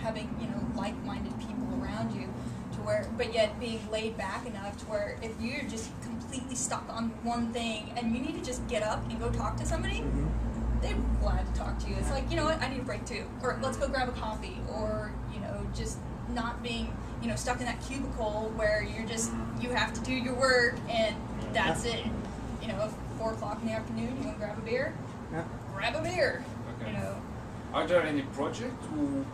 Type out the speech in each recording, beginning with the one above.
having, you know, like-minded people around you, to where, but yet being laid back enough to where if you're just completely stuck on one thing and you need to just get up and go talk to somebody, they're glad to talk to you. It's like, you know what, I need a break too, or let's go grab a coffee, or, you know, just not being, you know, stuck in that cubicle where you're just, you have to do your work and that's it. You know, if 4 o'clock in the afternoon, you want to grab a beer? Yeah. Grab a beer. Okay. You know. Are there any projects who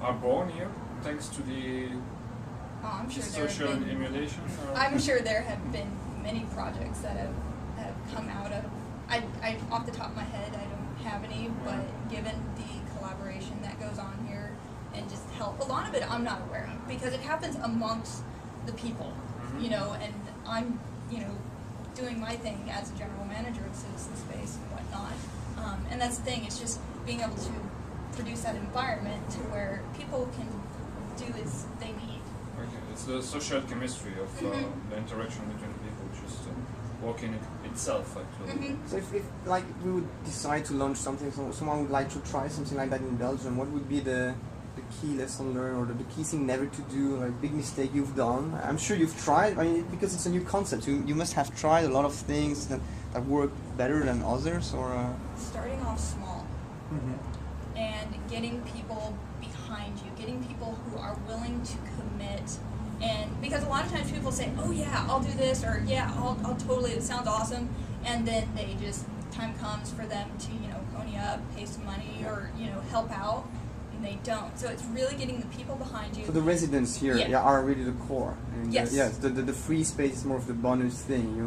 are born here thanks to the I'm sure there social have been, emulation? Or? I'm sure there have been many projects that have come out of. I off the top of my head, I don't have any, but given the collaboration that goes on here and just help, a lot of it I'm not aware of because it happens amongst the people, you know, and I'm, you know, doing my thing as a general manager of Citizen Space and whatnot. And that's the thing, it's just being able to produce that environment to where people can do as they need. Okay, it's the social chemistry of the interaction between people, just working itself actually. So if like we would decide to launch something, so someone would like to try something like that in Belgium, what would be the key lesson learned or the key thing never to do, like big mistake you've done? I'm sure you've tried, I mean, because it's a new concept, you must have tried a lot of things that work better than others, or starting off small and getting people behind you, getting people who are willing to commit. And because a lot of times people say, oh yeah, I'll do this, or yeah, I'll totally, it sounds awesome, and then they just, time comes for them to, you know, pony up, pay some money, or, you know, help out, and they don't. So it's really getting the people behind you. So the residents here are really the core. And yes. Yes, the free space is more of the bonus thing.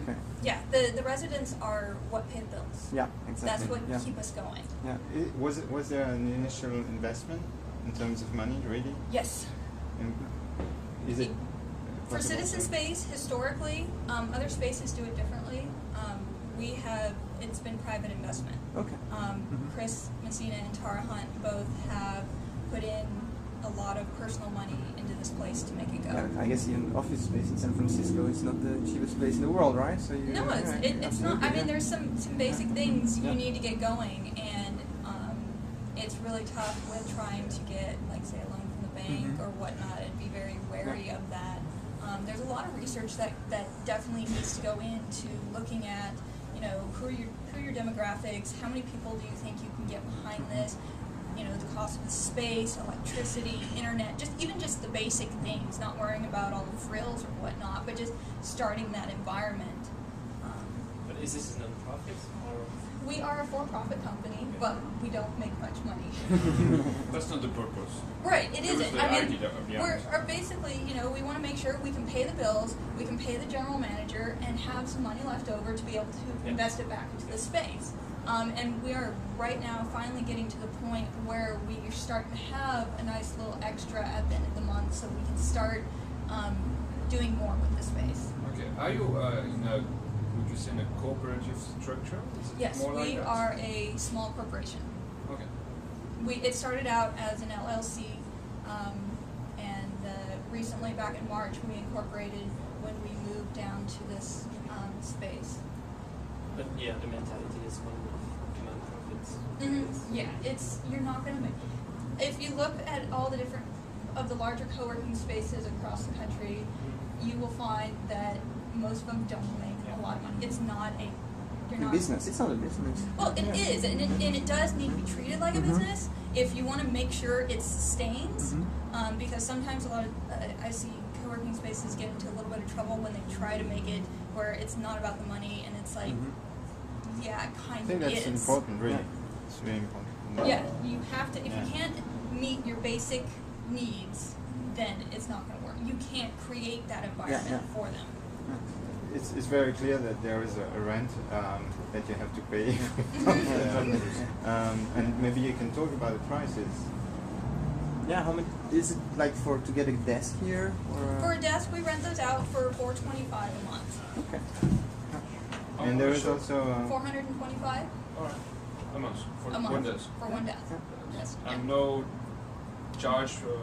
Okay. Yeah, the residents are what pay the bills. Yeah, exactly. That's what keep us going. Yeah. Was there an initial investment in terms of money, really? Yes. And is it for Citizen Space, historically, other spaces do it differently. It's been private investment. Okay. Chris Messina and Tara Hunt both have put in a lot of personal money into this place to make it go. Yeah, I guess even office space in San Francisco is not the cheapest place in the world, right? So no, it's not. I mean, there's some basic things you need to get going, and it's really tough with trying to get, like, say, a loan from the bank or whatnot, and be very wary of that. There's a lot of research that definitely needs to go into looking at, you know, who are your demographics, how many people do you think you can get behind this, you know, the cost of the space, electricity, internet, just the basic things, not worrying about all the frills or whatnot, but just starting that environment. But is this a non-profit? We are a for-profit company, but we don't make much money. That's not the purpose. Right, it isn't. I mean, we're basically, you know, we want to make sure we can pay the bills, we can pay the general manager, and have some money left over to be able to invest it back into the space. And we are right now finally getting to the point where we are starting to have a nice little extra at the end of the month, so we can start doing more with the space. Okay, are you in a, would you say, in a cooperative structure? Yes, more like we that? are a small corporation. Okay. It started out as an LLC, and recently, back in March, we incorporated when we moved down to this space. But yeah, the mentality is one of non-profits. Yeah, you're not going to make. If you look at all the different of the larger co-working spaces across the country, you will find that most of them don't make a lot of money. It's not a business. It's not a business. Well, it is, and it does need to be treated like a business if you want to make sure it sustains. Because sometimes a lot of I see co-working spaces get into a little bit of trouble when they try to make it where it's not about the money, and it's like, yeah, it kind of is. I think that's important, really. It's really important. Yeah, you have to. If you can't meet your basic needs, then it's not going to work. You can't create that environment for them. It's very clear that there is a rent that you have to pay. And maybe you can talk about the prices. Yeah, how much is it like to get a desk here? Or For a desk, we rent those out for $425 a month. Okay. And there is also $425 All right. A month for a month one desk. for one desk. Yes. And no charge for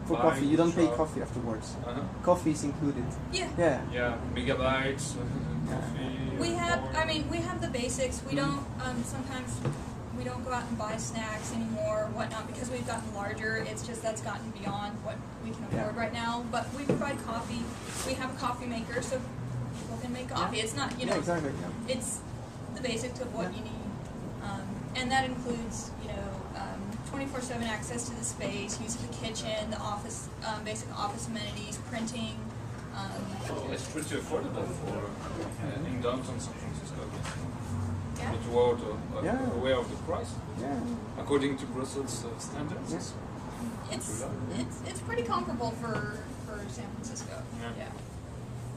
buying, coffee, you don't pay shop. coffee afterwards. Coffee is included. Yeah. Yeah, megabytes, coffee. We have the basics. We don't, sometimes we don't go out and buy snacks anymore, or whatnot, because we've gotten larger. It's just that's gotten beyond what we can afford right now. But we provide coffee. We have a coffee maker, so people can make coffee. It's not, you know, exactly. Yeah. it's the basics of what you need. And that includes, you know, 24/7 access to the space, use of the kitchen, the office, basic office amenities, printing. It's pretty affordable for in downtown San Francisco. Yeah. But you are Yeah. aware of the price Yeah. according to Brussels standards. Yes. It's pretty comparable for San Francisco. Yeah.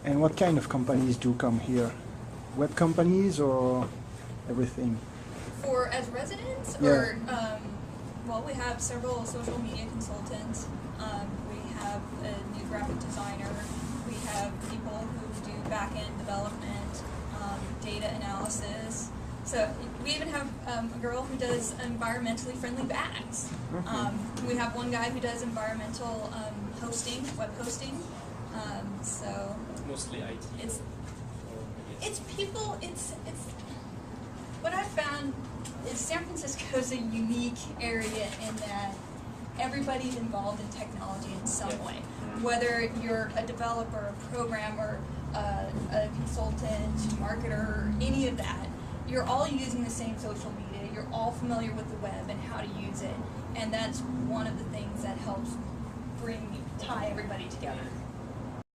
And what kind of companies do come here? Web companies or everything? For as residents, Yeah. or well, we have several social media consultants. We have a new graphic designer. We have people who do back-end development, data analysis. So we even have a girl who does environmentally friendly bags. We have one guy who does environmental hosting, web hosting. So Mostly IT. it's people. It's what I've found is San Francisco is a unique area in that everybody's involved in technology in some way. Whether you're a developer, a programmer, a consultant, marketer, any of that, you're all using the same social media. You're all familiar with the web and how to use it, and that's one of the things that helps tie everybody together.